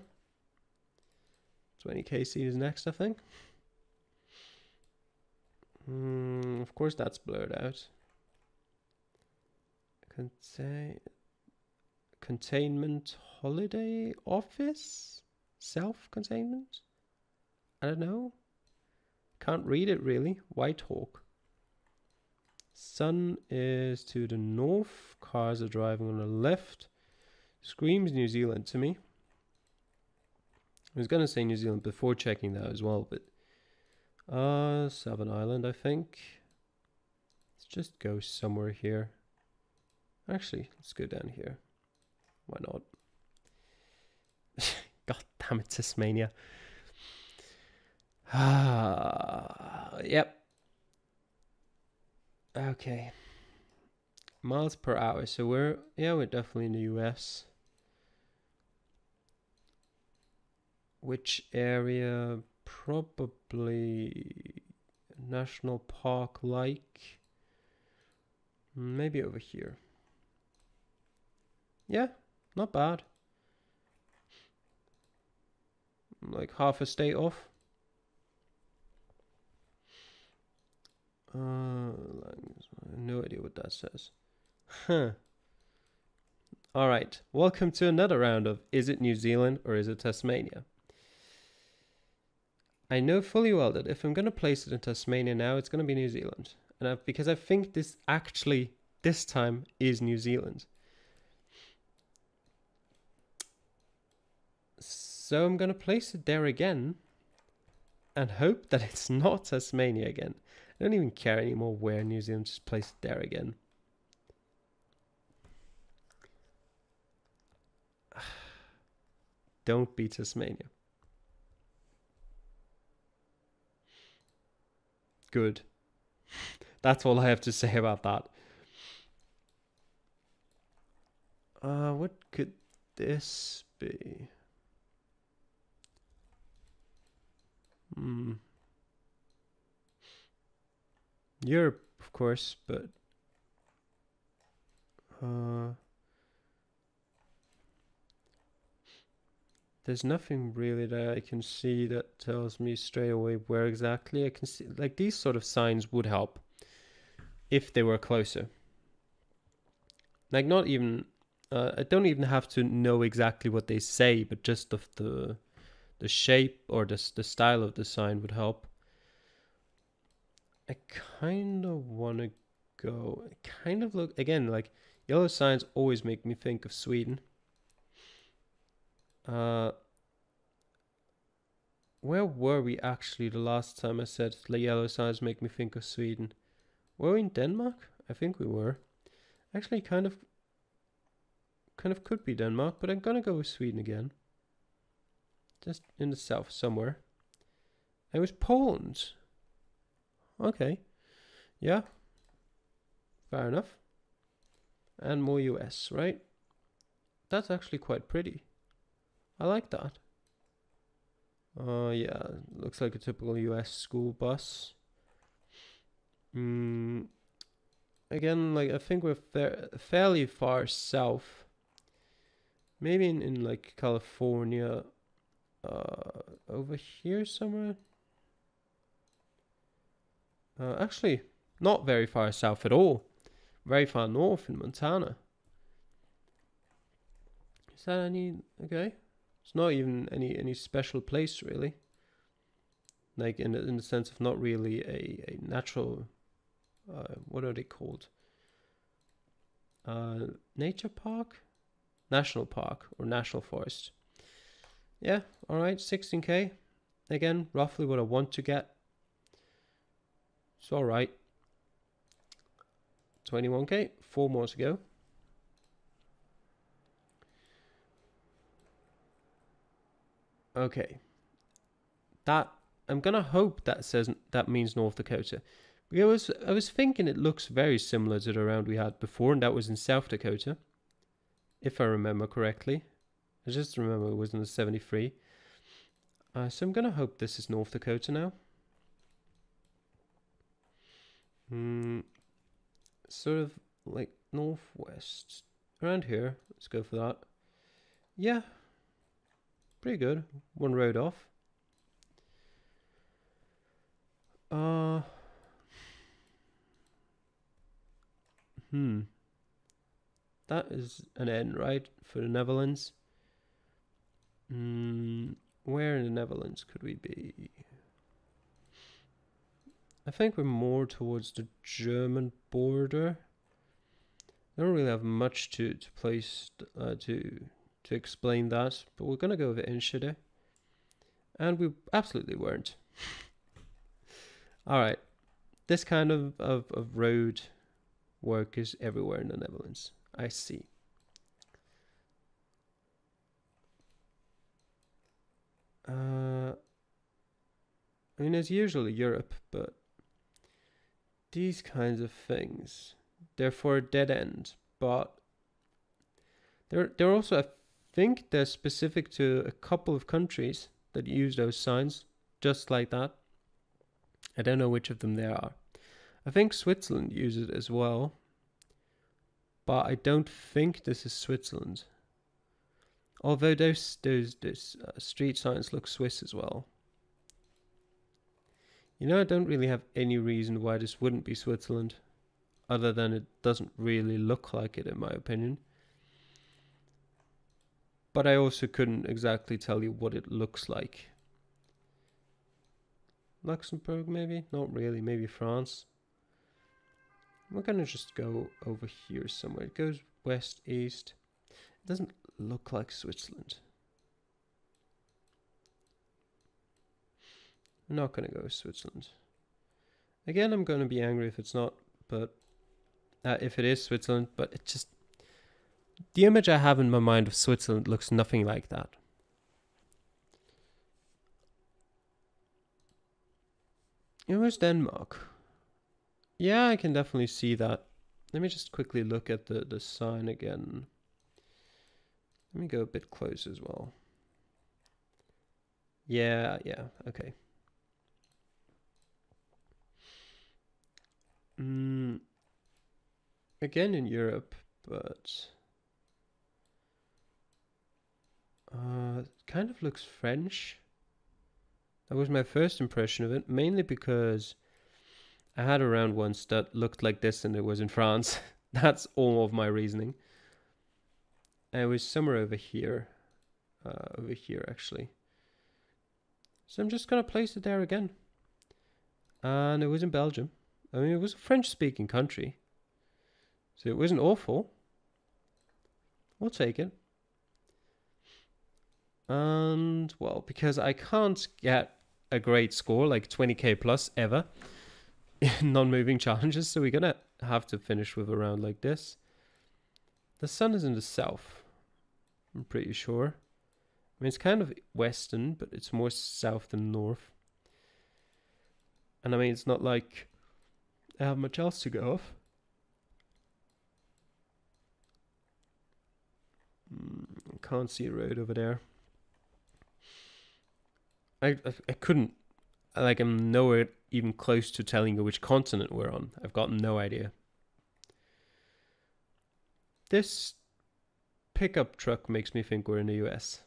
20kc is next, I think. Of course, that's blurred out. Containment holiday office? Self-containment? I don't know. Can't read it really. Whitehawk. Sun is to the north. Cars are driving on the left. Screams New Zealand to me. I was gonna say New Zealand before checking that as well, but Southern Island, I think. Let's just go somewhere here. Actually, let's go down here. Why not? God damn it, Tasmania. Yep. Okay. Miles per hour. So we're definitely in the US. Which area? Probably national park like. Maybe over here. Yeah, not bad. Like half a state off. No idea what that says. Huh. Alright, welcome to another round of is it New Zealand or is it Tasmania? I know fully well that if I'm going to place it in Tasmania now, it's going to be New Zealand. And because I think this time is New Zealand. So I'm going to place it there again and hope that it's not Tasmania again. I don't even care anymore where New Zealand, just place it there again. Don't be Tasmania. Good. That's all I have to say about that. What could this be? Europe, of course, but there's nothing really that I can see that tells me straight away where exactly. I can see, like, these sort of signs would help if they were closer. Like, not even, I don't even have to know exactly what they say, but just of the shape or the style of the sign would help. I kind of want to go, kind of look, again, like, yellow signs always make me think of Sweden. Where were we actually the last time I said the yellow signs make me think of Sweden? Were we in Denmark? I think we were. Actually, kind of could be Denmark, but I'm gonna go with Sweden again. Just in the south somewhere. It was Poland. Okay. Yeah. Fair enough. And more US, right? That's actually quite pretty. I like that. Yeah, looks like a typical US school bus. Again, like, I think we're fairly far south. Maybe in like California. Over here somewhere. Actually, not very far south at all. Very far north in Montana. Is that any... Okay. It's not even any special place, really. Like, in the sense of not really a natural... what are they called? Nature park? National park or national forest. Yeah, alright, 16k. Again, roughly what I want to get. It's alright. 21k, 4 more to go. Okay. That, I'm gonna hope that says, that means North Dakota. Because I was thinking it looks very similar to the round we had before, and that was in South Dakota. If I remember correctly. I just remember it was in the 73. So I'm gonna hope this is North Dakota now. Sort of like northwest. Around here. Let's go for that. Yeah. Pretty good. One road off. That is an N, right? For the Netherlands. Where in the Netherlands could we be? I think we're more towards the German border. I don't really have much to place to to explain that, but we're going to go with Enschede. And we absolutely weren't. All right. This kind of road work is everywhere in the Netherlands. I see. I mean, it's usually Europe, but these kinds of things, they're for a dead end, but they're also, I think they're specific to a couple of countries that use those signs just like that. I don't know which of them there are. I think Switzerland uses it as well, but I don't think this is Switzerland. Although those street signs look Swiss as well. You know, I don't really have any reason why this wouldn't be Switzerland, other than it doesn't really look like it in my opinion. But I also couldn't exactly tell you what it looks like. Luxembourg maybe? Not really, maybe France. We're gonna just go over here somewhere. It goes west, east. It doesn't look like Switzerland. I'm not gonna go with Switzerland. Again, I'm gonna be angry if it's not, but if it is Switzerland, but it just, the image I have in my mind of Switzerland looks nothing like that. It was Denmark. Yeah, I can definitely see that. Let me just quickly look at the sign again. Let me go a bit closer as well. Yeah, okay. Again in Europe, but it kind of looks French. That was my first impression of it, mainly because I had a round once that looked like this and it was in France. That's all of my reasoning. And it was somewhere over here actually. So I'm just gonna place it there again. And it was in Belgium. I mean, it was a French-speaking country, so it wasn't awful. We'll take it. And, well, because I can't get a great score, like 20k plus, ever, in non-moving challenges, so we're gonna have to finish with a round like this. The sun is in the south, I'm pretty sure. I mean, it's kind of western, but it's more south than north. And I mean, it's not like I have much else to go off. Can't see a road over there. I couldn't, like, I'm nowhere even close to telling you which continent we're on. I've got no idea. This pickup truck makes me think we're in the US.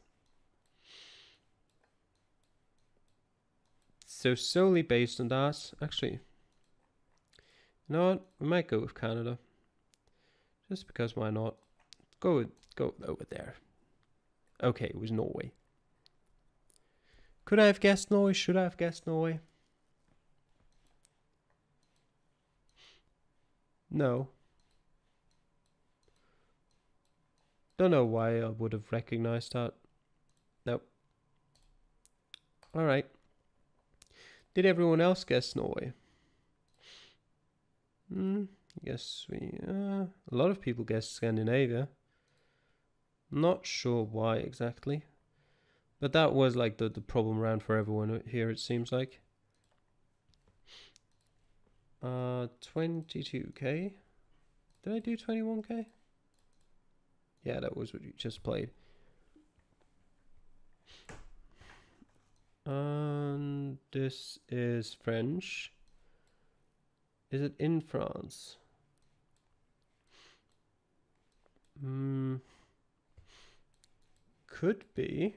So solely based on that, actually, you know what? We might go with Canada. Just because why not? Go over there. Okay, it was Norway. Could I have guessed Norway? Should I have guessed Norway? No. Don't know why I would have recognized that. Nope. Alright. Did everyone else guess Norway? Yes, a lot of people guessed Scandinavia. Not sure why exactly. But that was like the problem round for everyone here, it seems like. 22k. Did I do 21k? Yeah, that was what you just played. And this is French. Is it in France? Could be.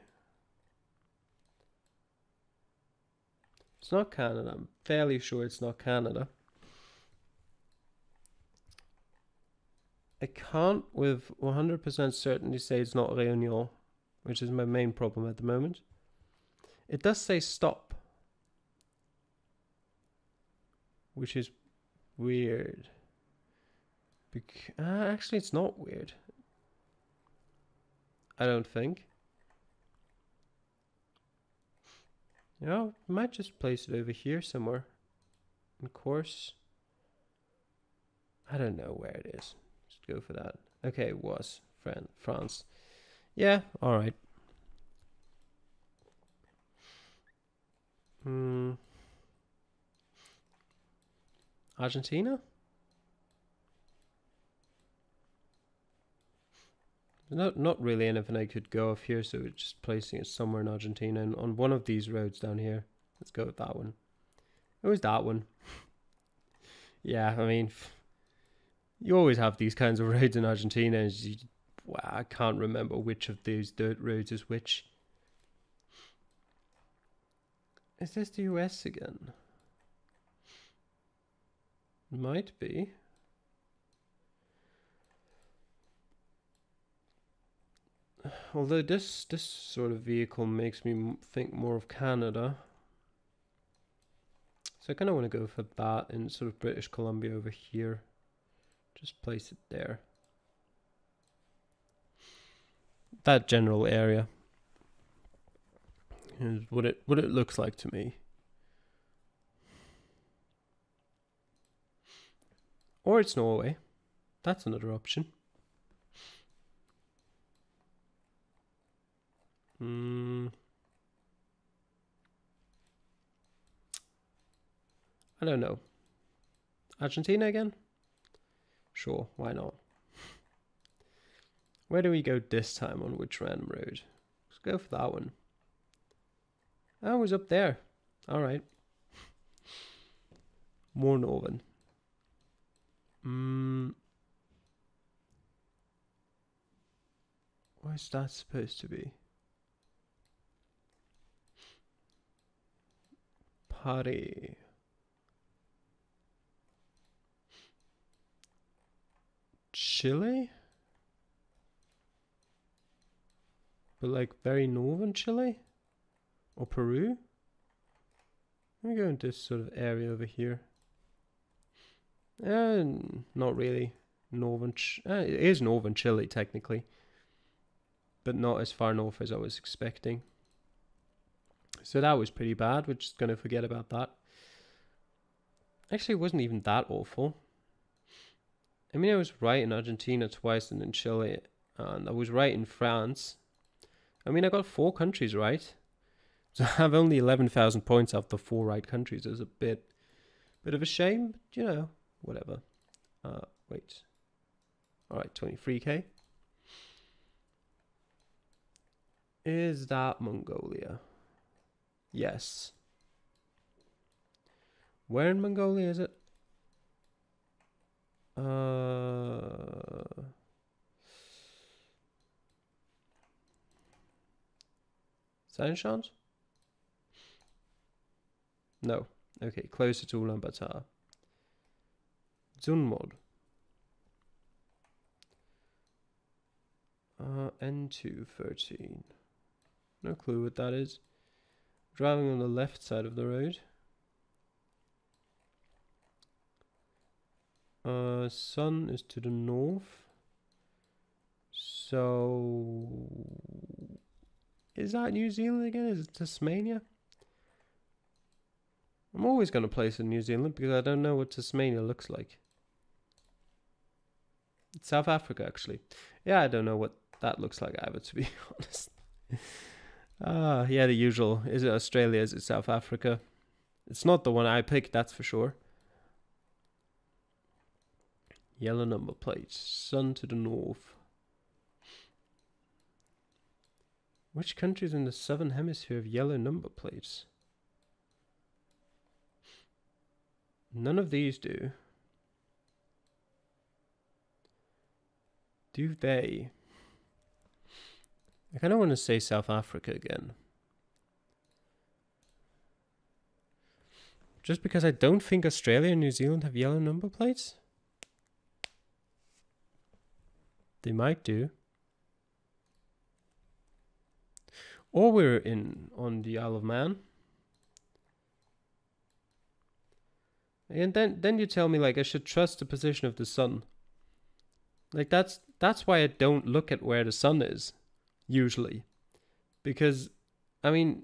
It's not Canada. I'm fairly sure it's not Canada. I can't with 100% certainty say it's not Réunion, which is my main problem at the moment. It does say stop, which is weird. Actually, it's not weird. I don't think. You know, I might just place it over here somewhere. Of course. I don't know where it is. Just go for that. Okay, it was France. Yeah, alright. Argentina? Not really anything I could go off here, so it's just placing it somewhere in Argentina and on one of these roads down here. Let's go with that one. It was that one. Yeah, I mean, you always have these kinds of roads in Argentina. And wow, I can't remember which of these dirt roads is which. Is this the US again? Might be. Although this sort of vehicle makes me think more of Canada. So I kind of want to go for that in sort of British Columbia over here. Just place it there. That general area is what it looks like to me. Or it's Norway. That's another option. I don't know. Argentina again? Sure, why not? Where do we go this time, on which random road? Let's go for that one. Oh, it was up there. Alright. More northern. What's that supposed to be? Party. Chile? But like very northern Chile? Or Peru? Let me go into this sort of area over here. Not really. Northern. It is northern Chile technically, but not as far north as I was expecting. So that was pretty bad. We're just gonna forget about that. Actually, it wasn't even that awful. I mean, I was right in Argentina twice and in Chile, and I was right in France. I mean, I got 4 countries right. So I have only 11,000 points out of the 4 right countries. It's a bit of a shame, but you know, whatever. Wait. Alright, 23k. Is that Mongolia? Yes. Where in Mongolia is it? Saint-Jean? No. Okay, closer to Ulaanbaatar. Zunmod. N213. No clue what that is. Driving on the left side of the road. Sun is to the north. So is that New Zealand again? Is it Tasmania? I'm always going to place in New Zealand because I don't know what Tasmania looks like. It's South Africa, actually. Yeah, I don't know what that looks like either, to be honest. Yeah, the usual. Is it Australia? Is it South Africa? It's not the one I picked, that's for sure. Yellow number plates. Sun to the north. Which countries in the southern hemisphere have yellow number plates? None of these do. Do they? I kind of want to say South Africa again. Just because I don't think Australia and New Zealand have yellow number plates. They might do. Or we're on the Isle of Man. And then you tell me like I should trust the position of the sun. Like that's why I don't look at where the sun is. usually. Because, I mean,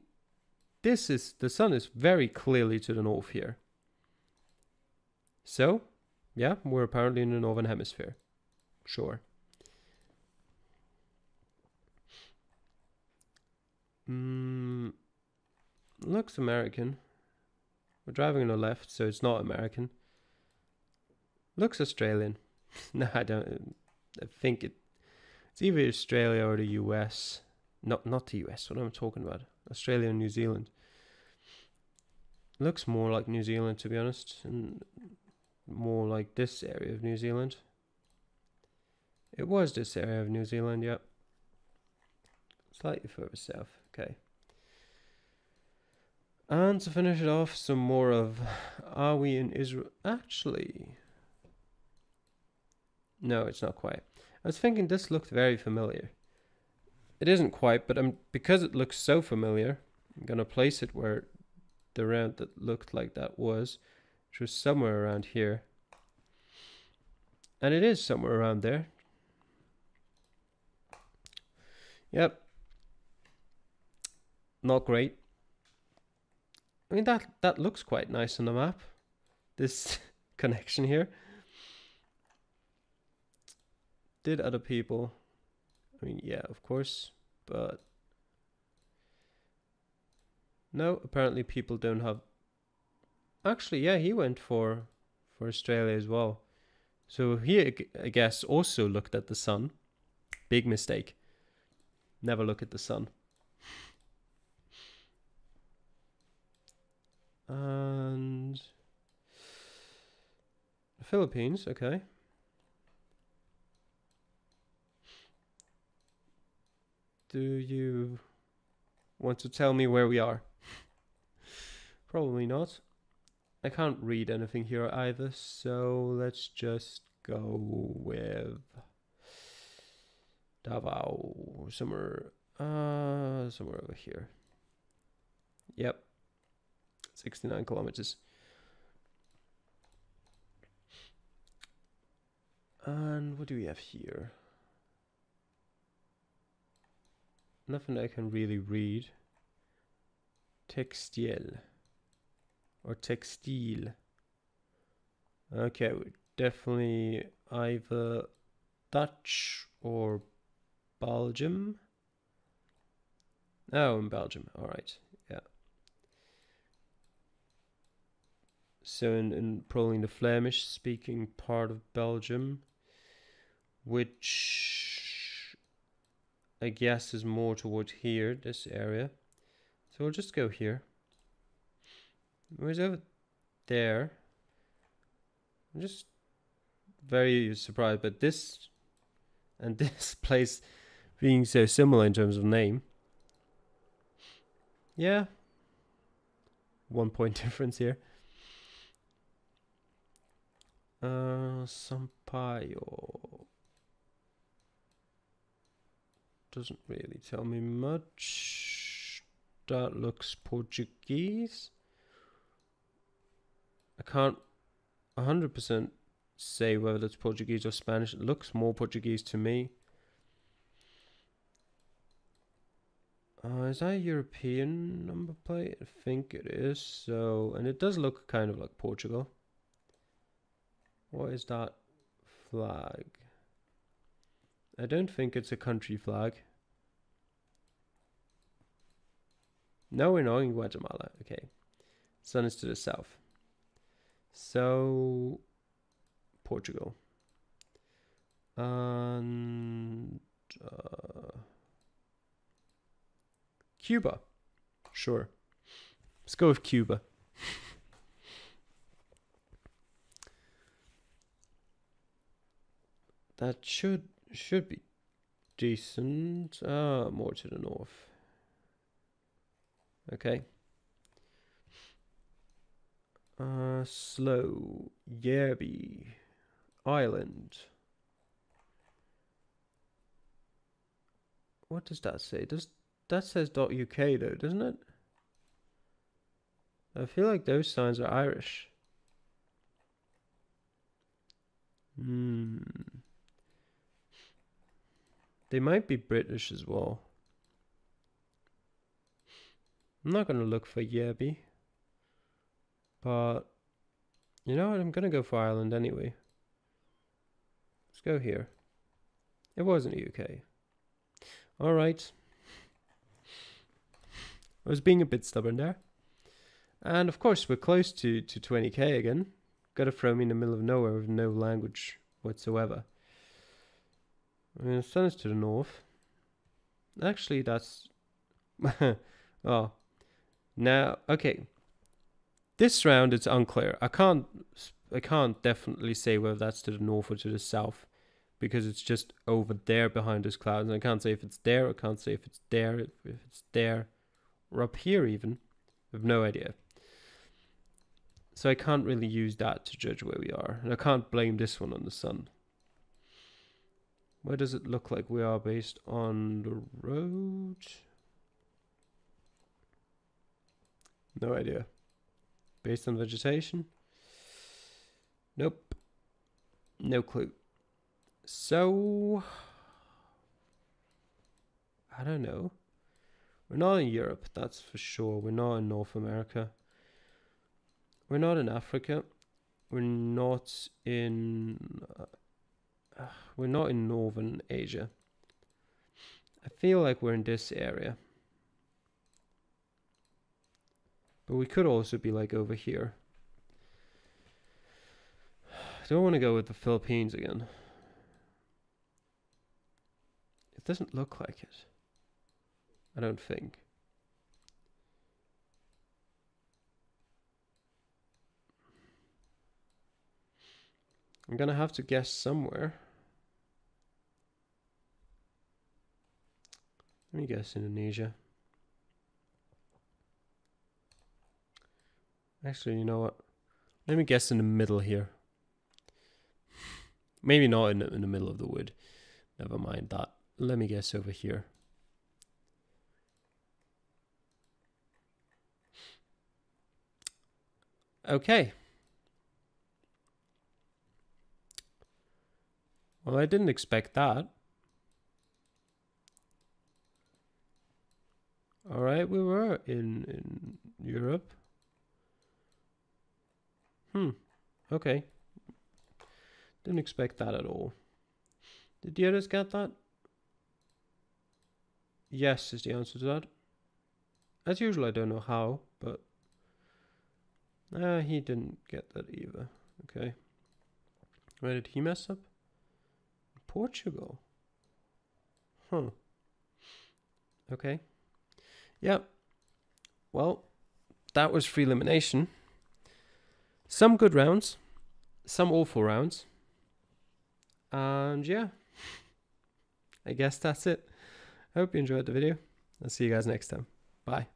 the sun is very clearly to the north here. So, yeah, we're apparently in the northern hemisphere. Sure. Looks American. We're driving on the left, so it's not American. Looks Australian. No, I don't. I think it's either Australia or the US. Not the US. What am I talking about? Australia and New Zealand. Looks more like New Zealand, to be honest, and more like this area of New Zealand. It was this area of New Zealand, yeah. Slightly further south. Okay. And to finish it off, some more of, are we in Israel? Actually, no, it's not quite. I was thinking this looked very familiar. It isn't quite, but because it looks so familiar, I'm going to place it where the round that looked like that was, which was somewhere around here. And it is somewhere around there. Yep. Not great. I mean, that looks quite nice on the map. This connection here. Did other people? I mean, yeah, of course, but no, apparently people don't have. Actually, yeah, he went for Australia as well. So he, I guess, also looked at the sun. Big mistake. Never look at the sun. And the Philippines, okay. Do you want to tell me where we are? Probably not. I can't read anything here either, so let's just go with Davao, somewhere over here. Yep. 69 kilometers. And what do we have here? Nothing I can really read. Textile. Or textile. Okay, we're definitely either Dutch or Belgium. Oh, in Belgium. Alright, yeah. So in probably in the Flemish speaking part of Belgium, which I guess is more towards here, this area. So we'll just go here. Where's over there? I'm just very surprised by this and this place being so similar in terms of name. Yeah. 1 point difference here. Sampaio. Doesn't really tell me much. That looks Portuguese. I can't 100% say whether that's Portuguese or Spanish. It looks more Portuguese to me. Is that a European number plate? I think it is. So, and it does look kind of like Portugal. What is that flag? I don't think it's a country flag. No, we're not in Guatemala. Okay. Sun is to the south. So, Portugal. And Cuba. Sure. Let's go with Cuba. That should be decent. More to the north. Okay. Slow Yerby Island. What does that say? That says .uk though, doesn't it? I feel like those signs are Irish. They might be British as well. I'm not going to look for Yerby. But, you know what? I'm going to go for Ireland anyway. Let's go here. It wasn't UK. Alright. I was being a bit stubborn there. And of course, we're close to 20k again. Gotta throw me in the middle of nowhere with no language whatsoever. I mean, the sun is to the north. Actually, that's... oh. Now, okay. This round, it's unclear. I can't definitely say whether that's to the north or to the south, because it's just over there behind those clouds, and I can't say if it's there, I can't say if it's there, if it's there, or up here even. I have no idea. So I can't really use that to judge where we are, and I can't blame this one on the sun. Where does it look like we are based on the road? No idea. Based on vegetation? Nope. No clue. So, I don't know. We're not in Europe, that's for sure. We're not in North America. We're not in Africa. We're not in Northern Asia. I feel like we're in this area. But we could also be like over here. I don't want to go with the Philippines again. It doesn't look like it. I don't think. I'm gonna have to guess somewhere. Let me guess Indonesia. Actually, you know what? Let me guess in the middle here. Maybe not in the middle of the wood. Never mind that. Let me guess over here. Okay. Well, I didn't expect that. All right, we were in Europe. Okay. Didn't expect that at all. Did the others get that? Yes is the answer to that. As usual, I don't know how, but he didn't get that either. Okay. Where did he mess up? Portugal. Huh. Okay. Yeah. Well, that was Threelimination. Some good rounds, some awful rounds. And yeah, I guess that's it. I hope you enjoyed the video. I'll see you guys next time. Bye.